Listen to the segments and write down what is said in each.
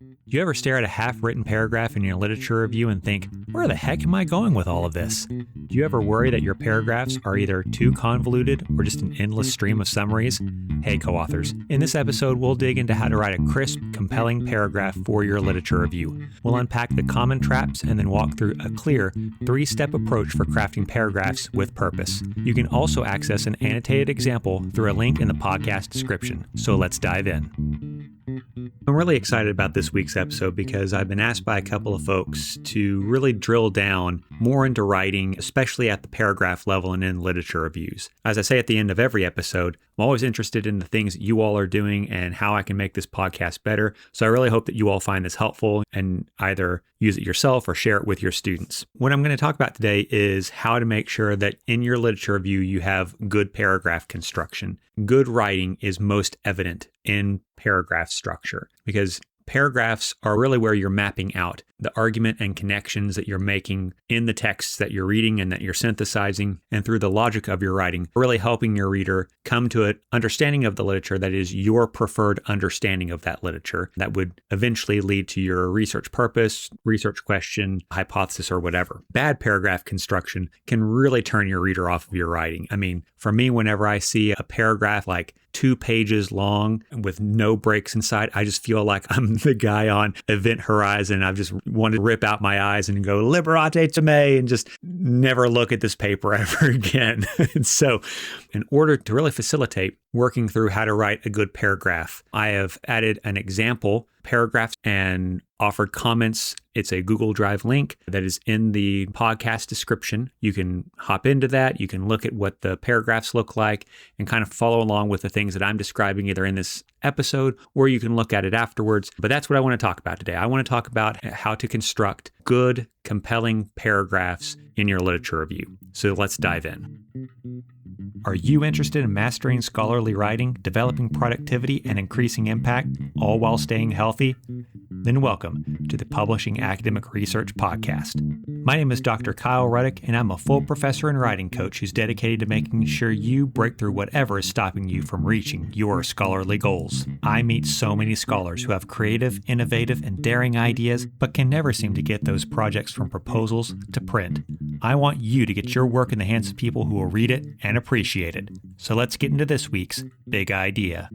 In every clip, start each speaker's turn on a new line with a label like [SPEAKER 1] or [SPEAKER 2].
[SPEAKER 1] Do you ever stare at a half-written paragraph in your literature review and think, where the heck am I going with all of this? Do you ever worry that your paragraphs are either too convoluted or just an endless stream of summaries? Hey, co-authors. In this episode, we'll dig into how to write a crisp, compelling paragraph for your literature review. We'll unpack the common traps and then walk through a clear, three-step approach for crafting paragraphs with purpose. You can also access an annotated example through a link in the podcast description. So let's dive in. I'm really excited about this week's episode because I've been asked by a couple of folks to really drill down more into writing, especially at the paragraph level and in literature reviews. As I say at the end of every episode, I'm always interested in the things that you all are doing and how I can make this podcast better. So I really hope that you all find this helpful and either use it yourself or share it with your students. What I'm going to talk about today is how to make sure that in your literature review you have good paragraph construction. Good writing is most evident in paragraph structure because paragraphs are really where you're mapping out the argument and connections that you're making in the texts that you're reading and that you're synthesizing, and through the logic of your writing, really helping your reader come to an understanding of the literature that is your preferred understanding of that literature that would eventually lead to your research purpose, research question, hypothesis, or whatever. Bad paragraph construction can really turn your reader off of your writing. I mean, for me, whenever I see a paragraph like 2 pages long with no breaks inside, I just feel like I'm the guy on Event Horizon. I've just wanted to rip out my eyes and go liberate to me and just never look at this paper ever again. And so in order to really facilitate working through how to write a good paragraph, I have added an example paragraph and offered comments. It's a Google Drive link that is in the podcast description. You can hop into that. You can look at what the paragraphs look like and kind of follow along with the things that I'm describing either in this episode, or you can look at it afterwards. But that's what I want to talk about today. I want to talk about how to construct good, compelling paragraphs in your literature review. So let's dive in. Are you interested in mastering scholarly writing, developing productivity, and increasing impact, all while staying healthy? Then welcome to the Publishing Academic Research Podcast. My name is Dr. Kyle Ruddick, and I'm a full professor and writing coach who's dedicated to making sure you break through whatever is stopping you from reaching your scholarly goals. I meet so many scholars who have creative, innovative, and daring ideas, but can never seem to get those projects from proposals to print. I want you to get your work in the hands of people who will read it and appreciate it. So let's get into this week's big idea.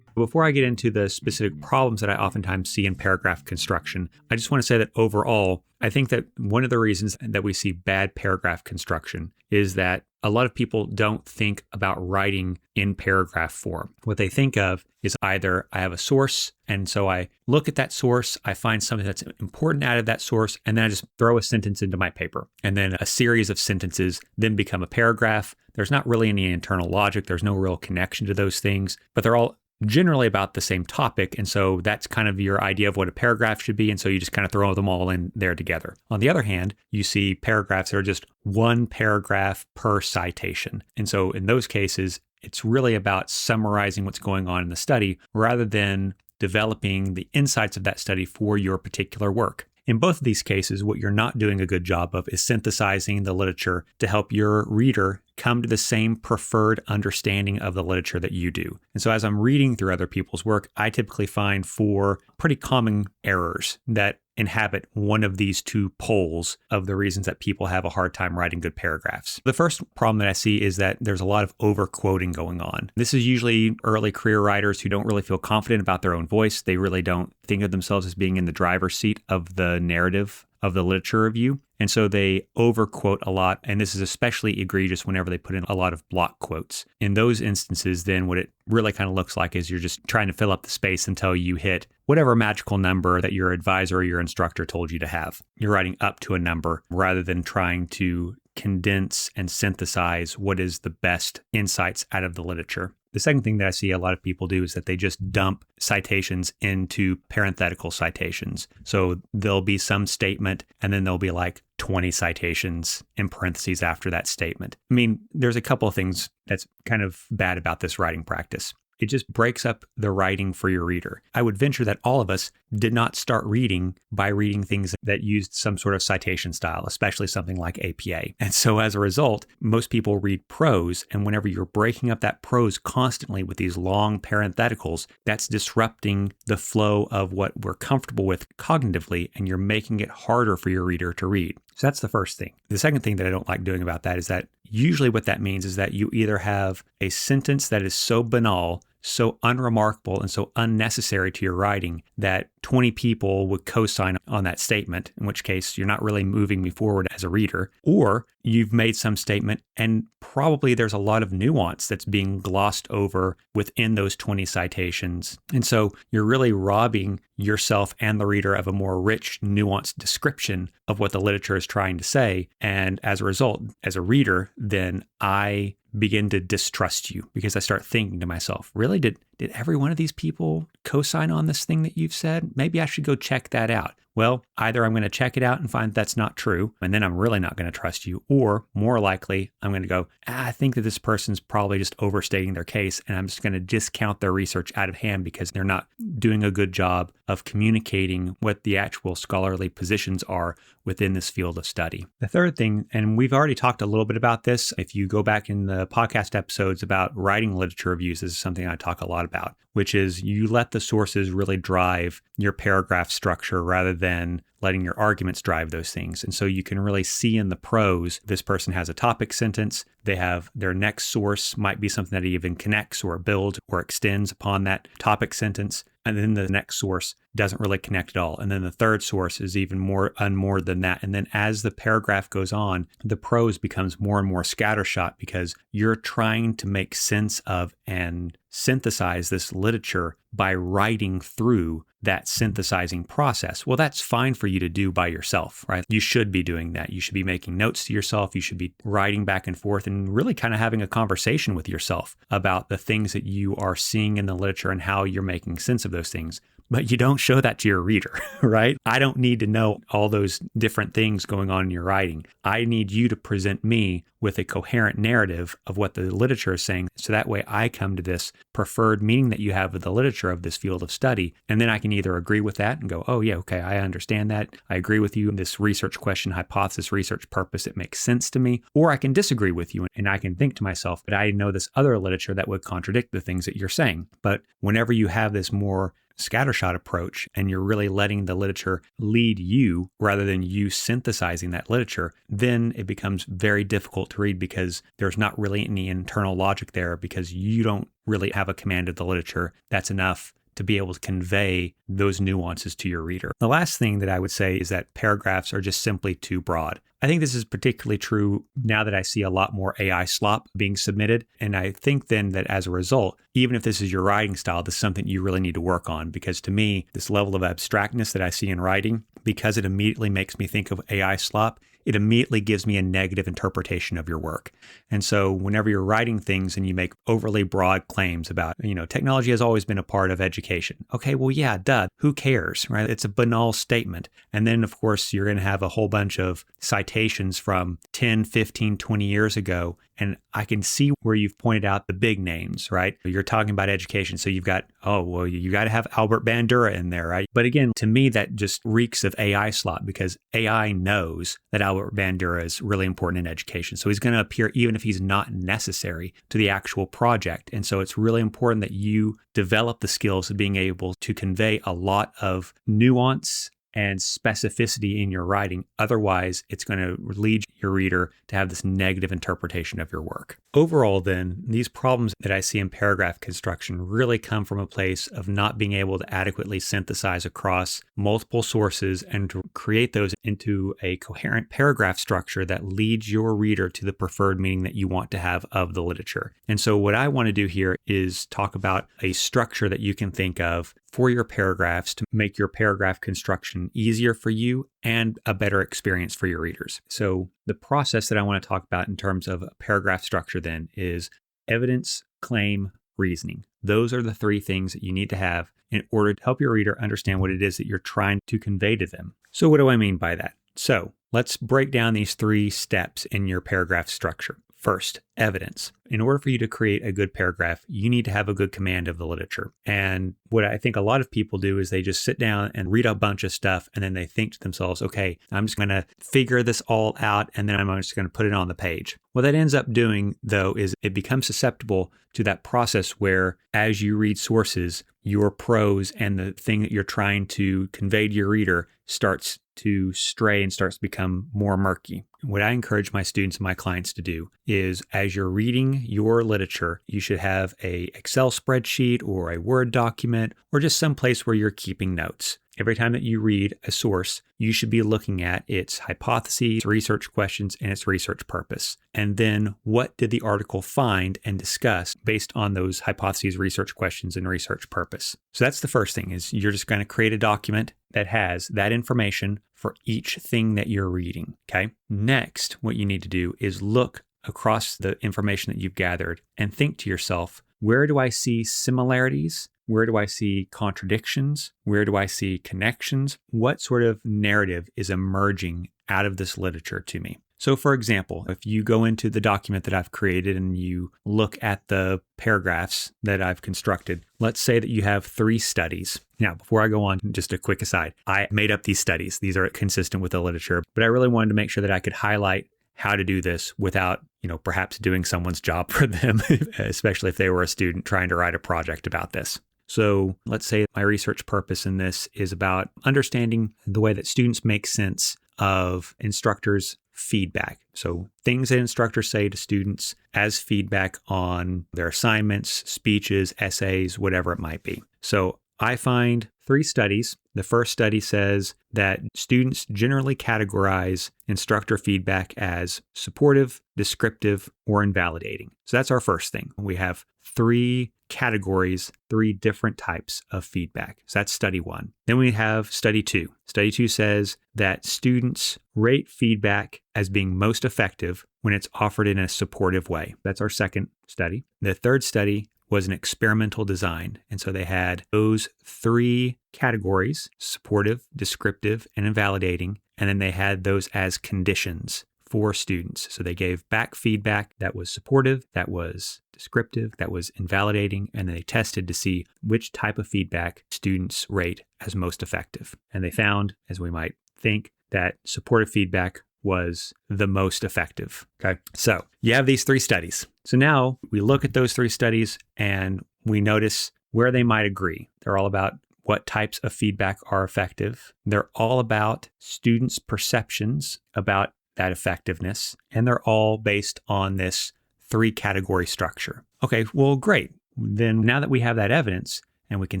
[SPEAKER 1] Before I get into the specific problems that I oftentimes see in paragraph construction, I just want to say that overall, I think that one of the reasons that we see bad paragraph construction is that a lot of people don't think about writing in paragraph form. What they think of is either I have a source, and so I look at that source, I find something that's important out of that source, and then I just throw a sentence into my paper. And then a series of sentences then become a paragraph. There's not really any internal logic. There's no real connection to those things, but they're all generally about the same topic. And so that's kind of your idea of what a paragraph should be. And so you just kind of throw them all in there together. On the other hand, you see paragraphs that are just one paragraph per citation. And so in those cases, it's really about summarizing what's going on in the study rather than developing the insights of that study for your particular work. In both of these cases, what you're not doing a good job of is synthesizing the literature to help your reader come to the same preferred understanding of the literature that you do. And so as I'm reading through other people's work, I typically find 4 pretty common errors that inhabit one of these 2 poles of the reasons that people have a hard time writing good paragraphs. The first problem that I see is that there's a lot of over-quoting going on. This is usually early career writers who don't really feel confident about their own voice. They really don't think of themselves as being in the driver's seat of the narrative of the literature review. And so they overquote a lot. And this is especially egregious whenever they put in a lot of block quotes. In those instances, then what it really kind of looks like is you're just trying to fill up the space until you hit whatever magical number that your advisor or your instructor told you to have. You're writing up to a number rather than trying to condense and synthesize what is the best insights out of the literature. The second thing that I see a lot of people do is that they just dump citations into parenthetical citations. So there'll be some statement and then there'll be like 20 citations in parentheses after that statement. I mean, there's a couple of things that's kind of bad about this writing practice. it just breaks up the writing for your reader. I would venture that all of us did not start reading by reading things that used some sort of citation style, especially something like APA. And so as a result, most people read prose. And whenever you're breaking up that prose constantly with these long parentheticals, that's disrupting the flow of what we're comfortable with cognitively, and you're making it harder for your reader to read. So that's the first thing. The second thing that I don't like doing about that is that usually what that means is that you either have a sentence that is so banal, so unremarkable, and so unnecessary to your writing that 20 people would co-sign on that statement, in which case you're not really moving me forward as a reader, or you've made some statement and probably there's a lot of nuance that's being glossed over within those 20 citations. And so you're really robbing yourself and the reader of a more rich, nuanced description of what the literature is trying to say. And as a result, as a reader, then I begin to distrust you because I start thinking to myself, really, did every one of these people co-sign on this thing that you've said? Maybe I should go check that out. Well, either I'm going to check it out and find that's not true, and then I'm really not going to trust you, or more likely, I'm going to go, I think that this person's probably just overstating their case, and I'm just going to discount their research out of hand because they're not doing a good job of communicating what the actual scholarly positions are within this field of study. The third thing, and we've already talked a little bit about this, if you go back in the podcast episodes about writing literature reviews, this is something I talk a lot about, which is you let the sources really drive your paragraph structure rather than letting your arguments drive those things. And so you can really see in the prose, this person has a topic sentence, they have their next source might be something that even connects or builds or extends upon that topic sentence. And then the next source doesn't really connect at all. And then the third source is even more than that. And then as the paragraph goes on, the prose becomes more and more scattershot because you're trying to make sense of and synthesize this literature by writing through that synthesizing process. Well, that's fine for you to do by yourself, right? You should be doing that. You should be making notes to yourself. You should be writing back and forth and really kind of having a conversation with yourself about the things that you are seeing in the literature and how you're making sense of those things. But you don't show that to your reader, right? I don't need to know all those different things going on in your writing. I need you to present me with a coherent narrative of what the literature is saying. So that way I come to this preferred meaning that you have with the literature of this field of study. And then I can either agree with that and go, oh yeah, okay, I understand that. I agree with you in this research question, hypothesis, research purpose. It makes sense to me. Or I can disagree with you and I can think to myself, but I know this other literature that would contradict the things that you're saying. But whenever you have this more scattershot approach and you're really letting the literature lead you rather than you synthesizing that literature, then it becomes very difficult to read because there's not really any internal logic there because you don't really have a command of the literature that's enough to be able to convey those nuances to your reader. The last thing that I would say is that paragraphs are just simply too broad. I think this is particularly true now that I see a lot more AI slop being submitted. And I think then that as a result, even if this is your writing style, this is something you really need to work on. Because to me, this level of abstractness that I see in writing, because it immediately makes me think of AI slop, it immediately gives me a negative interpretation of your work. And so whenever you're writing things and you make overly broad claims about, technology has always been a part of education. Okay, well, yeah, duh. Who cares, right? It's a banal statement. And then, of course, you're going to have a whole bunch of citations from 10, 15, 20 years ago. And I can see where you've pointed out the big names, right? You're talking about education. So you've got, you got to have Albert Bandura in there, right? But again, to me, that just reeks of AI slop because AI knows that Albert Bandura is really important in education. So he's going to appear even if he's not necessary to the actual project. And so it's really important that you develop the skills of being able to convey a lot of nuance and specificity in your writing. Otherwise, it's going to lead your reader to have this negative interpretation of your work. Overall, then, these problems that I see in paragraph construction really come from a place of not being able to adequately synthesize across multiple sources and to create those into a coherent paragraph structure that leads your reader to the preferred meaning that you want to have of the literature. And so what I want to do here is talk about a structure that you can think of for your paragraphs to make your paragraph construction easier for you and a better experience for your readers. So the process that I want to talk about in terms of a paragraph structure then is evidence, claim, reasoning. Those are the three things that you need to have in order to help your reader understand what it is that you're trying to convey to them. So what do I mean by that? So let's break down these three steps in your paragraph structure. first, evidence. In order for you to create a good paragraph, you need to have a good command of the literature. And what I think a lot of people do is they just sit down and read a bunch of stuff, and then they think to themselves, okay, I'm just going to figure this all out, and then I'm just going to put it on the page. What that ends up doing, though, is it becomes susceptible to that process where as you read sources, your prose and the thing that you're trying to convey to your reader starts to stray and starts to become more murky. What I encourage my students and my clients to do is as you're reading your literature, you should have a Excel spreadsheet or a Word document or just some place where you're keeping notes. Every time that you read a source, you should be looking at its hypotheses, research questions, and its research purpose. And then what did the article find and discuss based on those hypotheses, research questions, and research purpose? So that's the first thing is you're just going to create a document that has that information for each thing that you're reading, okay? Next, what you need to do is look across the information that you've gathered and think to yourself, where do I see similarities? Where do I see contradictions? Where do I see connections? What sort of narrative is emerging out of this literature to me? So for example, if you go into the document that I've created and you look at the paragraphs that I've constructed, let's say that you have 3 studies. Now, before I go on, just a quick aside, I made up these studies. These are consistent with the literature, but I really wanted to make sure that I could highlight how to do this without, perhaps doing someone's job for them, especially if they were a student trying to write a project about this. So let's say my research purpose in this is about understanding the way that students make sense of instructors' feedback. So things that instructors say to students as feedback on their assignments, speeches, essays, whatever it might be. So I find 3 studies. The first study says that students generally categorize instructor feedback as supportive, descriptive, or invalidating. So that's our first thing. We have 3 categories, 3 different types of feedback. So that's study 1. Then we have study 2. Study 2 says that students rate feedback as being most effective when it's offered in a supportive way. That's our second study. The third study was an experimental design. And so they had those 3 categories, supportive, descriptive, and invalidating. And then they had those as conditions for students. So they gave back feedback that was supportive, that was descriptive, that was invalidating, and they tested to see which type of feedback students rate as most effective. And they found, as we might think, that supportive feedback was the most effective. Okay. So you have these 3 studies. So now we look at those 3 studies and we notice where they might agree. They're all about what types of feedback are effective. They're all about students' perceptions about that effectiveness. And they're all based on this 3 category structure. Okay, well, great. Then now that we have that evidence and we can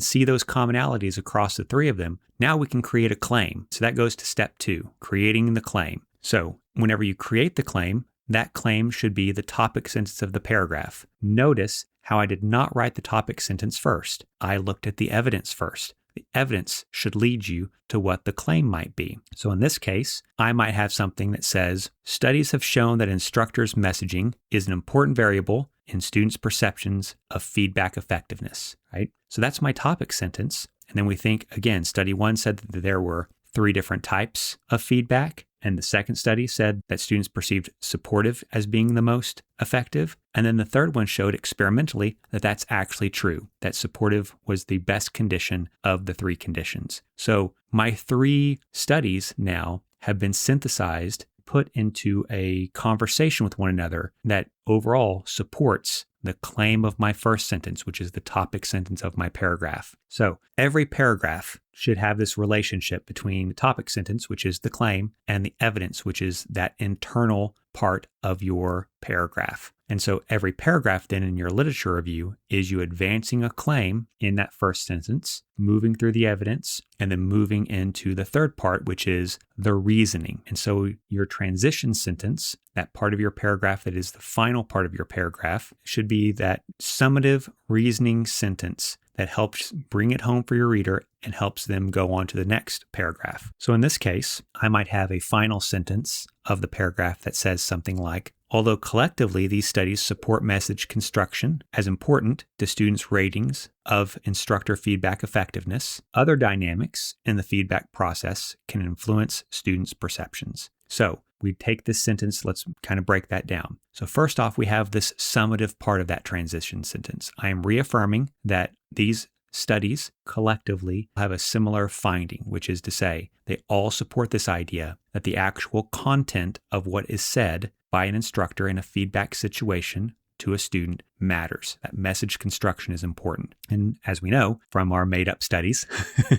[SPEAKER 1] see those commonalities across the 3 of them, now we can create a claim. So that goes to step 2, creating the claim. So whenever you create the claim, that claim should be the topic sentence of the paragraph. Notice how I did not write the topic sentence first. I looked at the evidence first. The evidence should lead you to what the claim might be. So in this case, I might have something that says, studies have shown that instructors' messaging is an important variable in students' perceptions of feedback effectiveness, right? So that's my topic sentence. And then we think, again, study 1 said that there were 3 different types of feedback. And the second study said that students perceived supportive as being the most effective. And then the third one showed experimentally that that's actually true, that supportive was the best condition of the 3 conditions. So my 3 studies now have been synthesized, put into a conversation with one another that overall supports the claim of my first sentence, which is the topic sentence of my paragraph. So every paragraph should have this relationship between the topic sentence, which is the claim, and the evidence, which is that internal part of your paragraph. And so every paragraph then in your literature review is you advancing a claim in that first sentence, moving through the evidence, and then moving into the third part, which is the reasoning. And so your transition sentence, that part of your paragraph that is the final part of your paragraph, should be that summative reasoning sentence that helps bring it home for your reader and helps them go on to the next paragraph. So in this case, I might have a final sentence of the paragraph that says something like, although collectively these studies support message construction as important to students' ratings of instructor feedback effectiveness, other dynamics in the feedback process can influence students' perceptions. So we take this sentence, let's kind of break that down. So first off, we have this summative part of that transition sentence. I am reaffirming that these studies collectively have a similar finding, which is to say, they all support this idea that the actual content of what is said by an instructor in a feedback situation to a student matters. That message construction is important. And as we know from our made-up studies,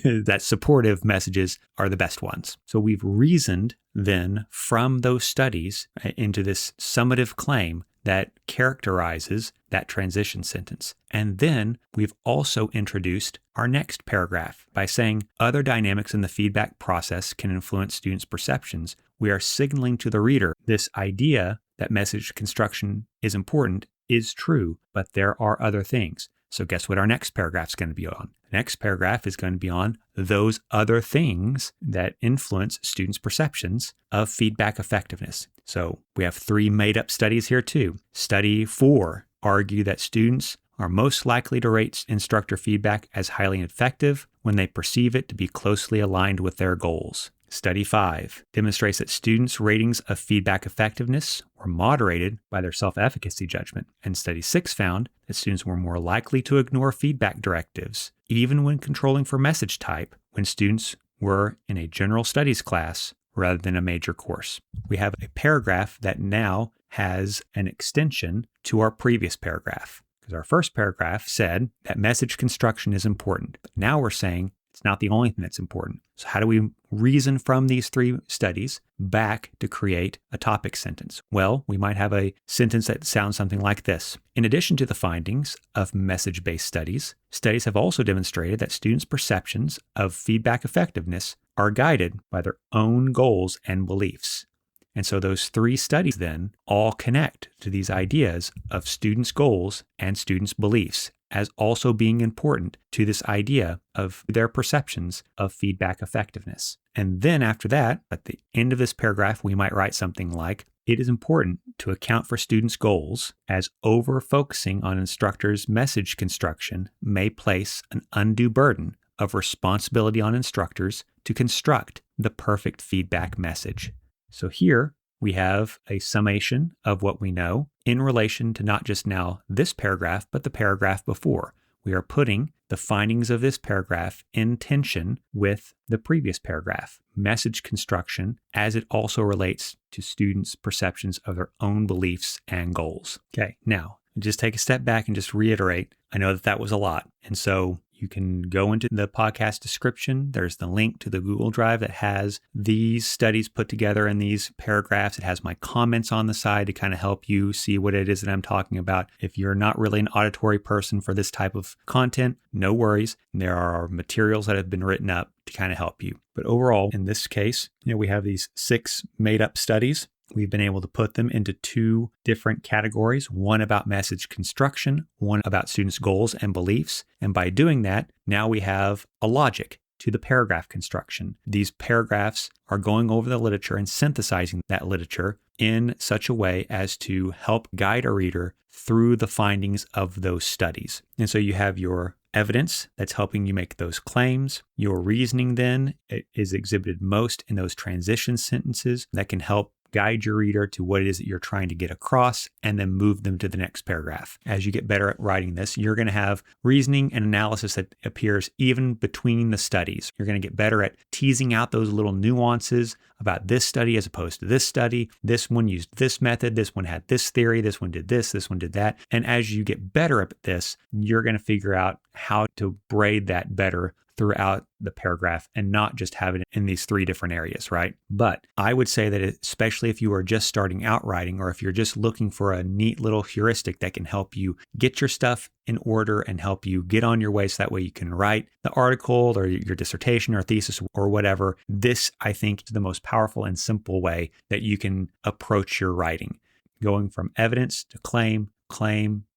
[SPEAKER 1] that supportive messages are the best ones. So we've reasoned then from those studies into this summative claim that characterizes that transition sentence. And then we've also introduced our next paragraph by saying other dynamics in the feedback process can influence students' perceptions. We are signaling to the reader this idea that message construction is important is true, but there are other things. So guess what our next paragraph is going to be on? The next paragraph is going to be on those other things that influence students' perceptions of feedback effectiveness. So we have 3 made-up studies here too. Study 4 argue that students are most likely to rate instructor feedback as highly effective when they perceive it to be closely aligned with their goals. Study 5 demonstrates that students' ratings of feedback effectiveness were moderated by their self-efficacy judgment. And Study 6 found that students were more likely to ignore feedback directives, even when controlling for message type, when students were in a general studies class rather than a major course. We have a paragraph that now has an extension to our previous paragraph, because our first paragraph said that message construction is important. But now we're saying it's not the only thing that's important. So how do we reason from these 3 studies back to create a topic sentence? Well, we might have a sentence that sounds something like this. In addition to the findings of message-based studies, studies have also demonstrated that students' perceptions of feedback effectiveness are guided by their own goals and beliefs. And so those 3 studies then all connect to these ideas of students' goals and students' beliefs as also being important to this idea of their perceptions of feedback effectiveness. And then after that, at the end of this paragraph, we might write something like, it is important to account for students' goals, as over-focusing on instructors' message construction may place an undue burden of responsibility on instructors to construct the perfect feedback message. So here we have a summation of what we know in relation to not just now this paragraph, but the paragraph before. We are putting the findings of this paragraph in tension with the previous paragraph, message construction, as it also relates to students' perceptions of their own beliefs and goals. Okay, now just take a step back and just reiterate. I know that was a lot. And so you can go into the podcast description. There's the link to the Google Drive that has these studies put together in these paragraphs. It has my comments on the side to kind of help you see what it is that I'm talking about. If you're not really an auditory person for this type of content, no worries. There are materials that have been written up to kind of help you. But overall, in this case, we have these 6 made-up studies. We've been able to put them into 2 different categories, one about message construction, one about students' goals and beliefs. And by doing that, now we have a logic to the paragraph construction. These paragraphs are going over the literature and synthesizing that literature in such a way as to help guide a reader through the findings of those studies. And so you have your evidence that's helping you make those claims. Your reasoning then is exhibited most in those transition sentences that can help guide your reader to what it is that you're trying to get across and then move them to the next paragraph. As you get better at writing this, you're going to have reasoning and analysis that appears even between the studies. You're going to get better at teasing out those little nuances about this study as opposed to this study. This one used this method. This one had this theory. This one did this. This one did that. And as you get better at this, you're going to figure out how to braid that better throughout the paragraph and not just have it in these 3 different areas, right? But I would say that especially if you are just starting out writing, or if you're just looking for a neat little heuristic that can help you get your stuff in order and help you get on your way so that way you can write the article or your dissertation or thesis or whatever, this, I think, is the most powerful and simple way that you can approach your writing, going from evidence to claim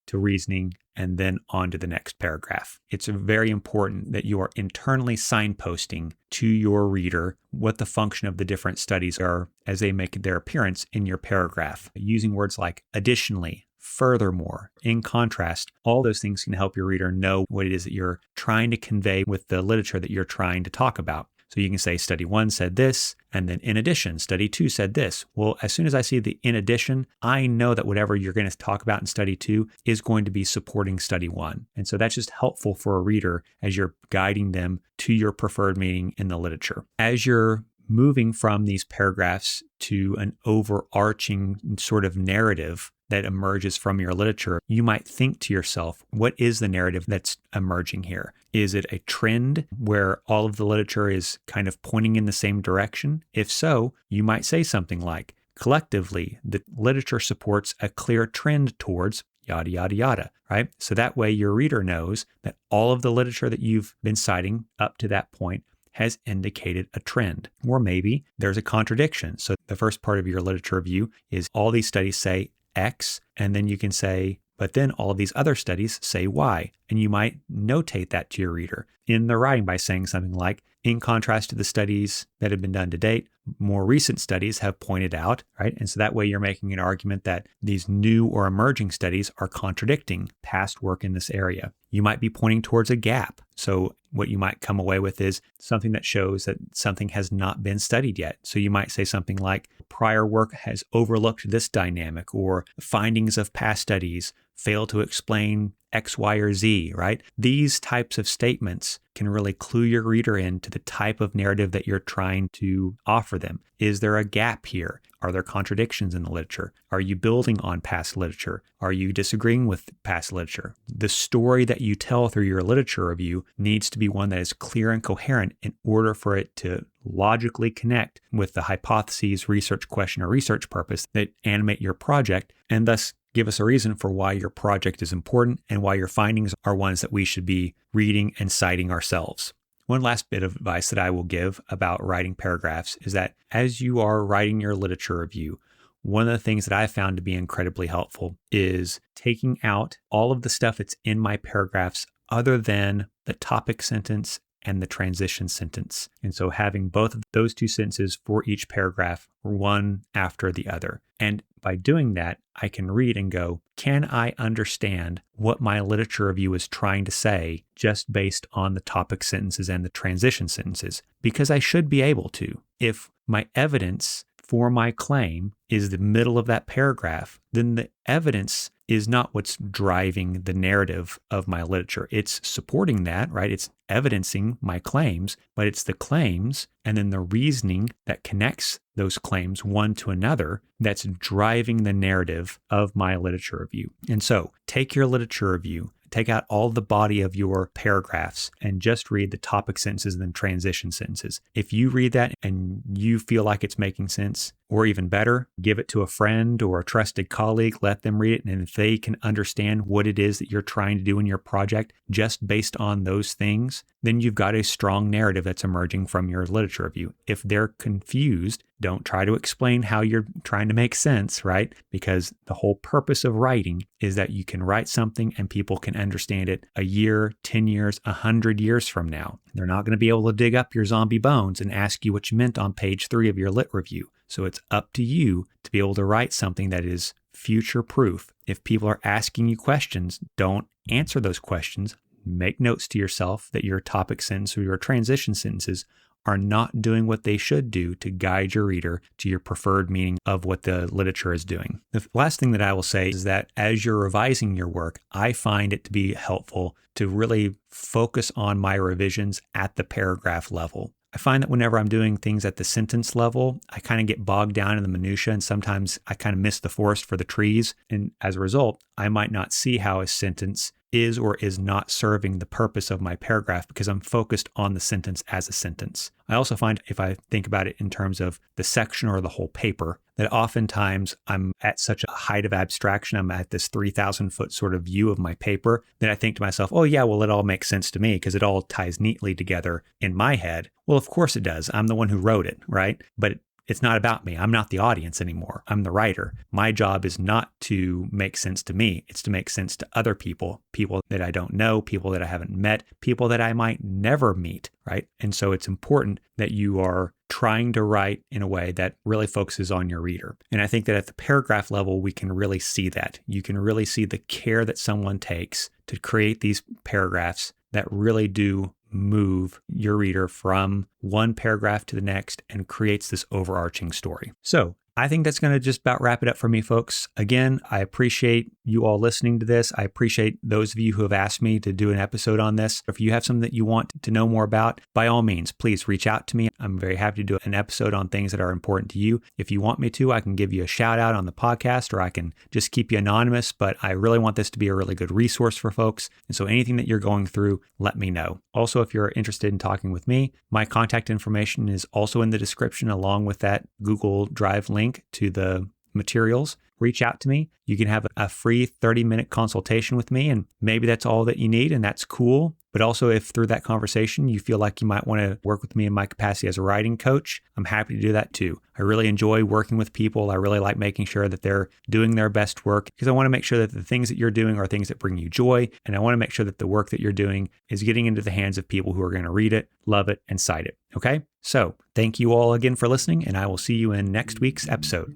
[SPEAKER 1] to reasoning, and then on to the next paragraph. It's very important that you are internally signposting to your reader what the function of the different studies are as they make their appearance in your paragraph. Using words like additionally, furthermore, in contrast, all those things can help your reader know what it is that you're trying to convey with the literature that you're trying to talk about. So you can say study 1 said this, and then in addition, study 2 said this. Well, as soon as I see the in addition, I know that whatever you're going to talk about in study 2 is going to be supporting study 1. And so that's just helpful for a reader as you're guiding them to your preferred meaning in the literature. As you're moving from these paragraphs to an overarching sort of narrative that emerges from your literature, you might think to yourself, what is the narrative that's emerging here? Is it a trend where all of the literature is kind of pointing in the same direction? If so, you might say something like, collectively, the literature supports a clear trend towards yada, yada, yada, right? So that way your reader knows that all of the literature that you've been citing up to that point has indicated a trend. Or maybe there's a contradiction. So the first part of your literature review is all these studies say X, and then you can say, but then all of these other studies say Y. And you might notate that to your reader in the writing by saying something like, in contrast to the studies that have been done to date, more recent studies have pointed out, right? And so that way you're making an argument that these new or emerging studies are contradicting past work in this area. You might be pointing towards a gap. So what you might come away with is something that shows that something has not been studied yet. So you might say something like, prior work has overlooked this dynamic, or findings of past studies fail to explain X, Y, or Z, right? These types of statements can really clue your reader into the type of narrative that you're trying to offer them. Is there a gap here? Are there contradictions in the literature? Are you building on past literature? Are you disagreeing with past literature? The story that you tell through your literature review needs to be one that is clear and coherent in order for it to logically connect with the hypotheses, research question, or research purpose that animate your project, and thus give us a reason for why your project is important and why your findings are ones that we should be reading and citing ourselves. One last bit of advice that I will give about writing paragraphs is that as you are writing your literature review, one of the things that I found to be incredibly helpful is taking out all of the stuff that's in my paragraphs other than the topic sentence and the transition sentence. And so having both of those two sentences for each paragraph, one after the other. And by doing that, I can read and go, can I understand what my literature review is trying to say just based on the topic sentences and the transition sentences? Because I should be able to. If my evidence for my claim is the middle of that paragraph, then the evidence is not what's driving the narrative of my literature. It's supporting that, right? It's evidencing my claims, but it's the claims and then the reasoning that connects those claims one to another that's driving the narrative of my literature review. And so take your literature review, take out all the body of your paragraphs and just read the topic sentences and then transition sentences. If you read that and you feel like it's making sense, or even better, give it to a friend or a trusted colleague, let them read it. And if they can understand what it is that you're trying to do in your project just based on those things, then you've got a strong narrative that's emerging from your literature review. If they're confused, don't try to explain how you're trying to make sense, right? Because the whole purpose of writing is that you can write something and people can understand it a year, 10 years, 100 years from now. They're not going to be able to dig up your zombie bones and ask you what you meant on page 3 of your lit review. So it's up to you to be able to write something that is future proof. If people are asking you questions, don't answer those questions. Make notes to yourself that your topic sentence or your transition sentences are not doing what they should do to guide your reader to your preferred meaning of what the literature is doing. The last thing that I will say is that as you're revising your work, I find it to be helpful to really focus on my revisions at the paragraph level. I find that whenever I'm doing things at the sentence level, I kind of get bogged down in the minutia, and sometimes I kind of miss the forest for the trees. And as a result, I might not see how a sentence is or is not serving the purpose of my paragraph because I'm focused on the sentence as a sentence. I also find if I think about it in terms of the section or the whole paper, that oftentimes I'm at such a height of abstraction, I'm at this 3,000 foot sort of view of my paper, that I think to myself, oh yeah, well, it all makes sense to me because it all ties neatly together in my head. Well, of course it does. I'm the one who wrote it, right? But it's not about me. I'm not the audience anymore. I'm the writer. My job is not to make sense to me. It's to make sense to other people, people that I don't know, people that I haven't met, people that I might never meet, right? And so it's important that you are trying to write in a way that really focuses on your reader. And I think that at the paragraph level, we can really see that. You can really see the care that someone takes to create these paragraphs that really do move your reader from one paragraph to the next and creates this overarching story. So I think that's going to just about wrap it up for me, folks. Again, I appreciate you all listening to this. I appreciate those of you who have asked me to do an episode on this. If you have something that you want to know more about, by all means, please reach out to me. I'm very happy to do an episode on things that are important to you. If you want me to, I can give you a shout out on the podcast, or I can just keep you anonymous, but I really want this to be a really good resource for folks. And so anything that you're going through, let me know. Also, if you're interested in talking with me, my contact information is also in the description, along with that Google Drive link to the materials. Reach out to me. You can have a free 30-minute consultation with me, and maybe that's all that you need, and that's cool. But also, if through that conversation you feel like you might want to work with me in my capacity as a writing coach, I'm happy to do that too. I really enjoy working with people. I really like making sure that they're doing their best work, because I want to make sure that the things that you're doing are things that bring you joy. And I want to make sure that the work that you're doing is getting into the hands of people who are going to read it, love it, and cite it. Okay? So thank you all again for listening, and I will see you in next week's episode.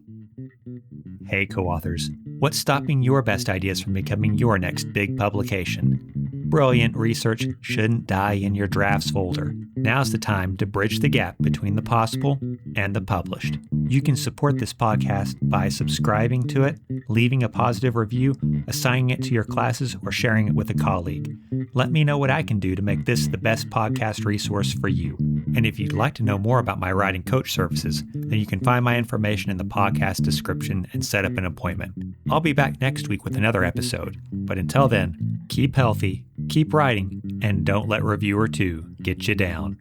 [SPEAKER 1] Hey, co-authors. What's stopping your best ideas from becoming your next big publication? Brilliant research shouldn't die in your drafts folder. Now's the time to bridge the gap between the possible and the published. You can support this podcast by subscribing to it, leaving a positive review, assigning it to your classes, or sharing it with a colleague. Let me know what I can do to make this the best podcast resource for you. And if you'd like to know more about my writing coach services, then you can find my information in the podcast description and set up an appointment. I'll be back next week with another episode. But until then, keep healthy, keep writing, and don't let reviewer 2 get you down.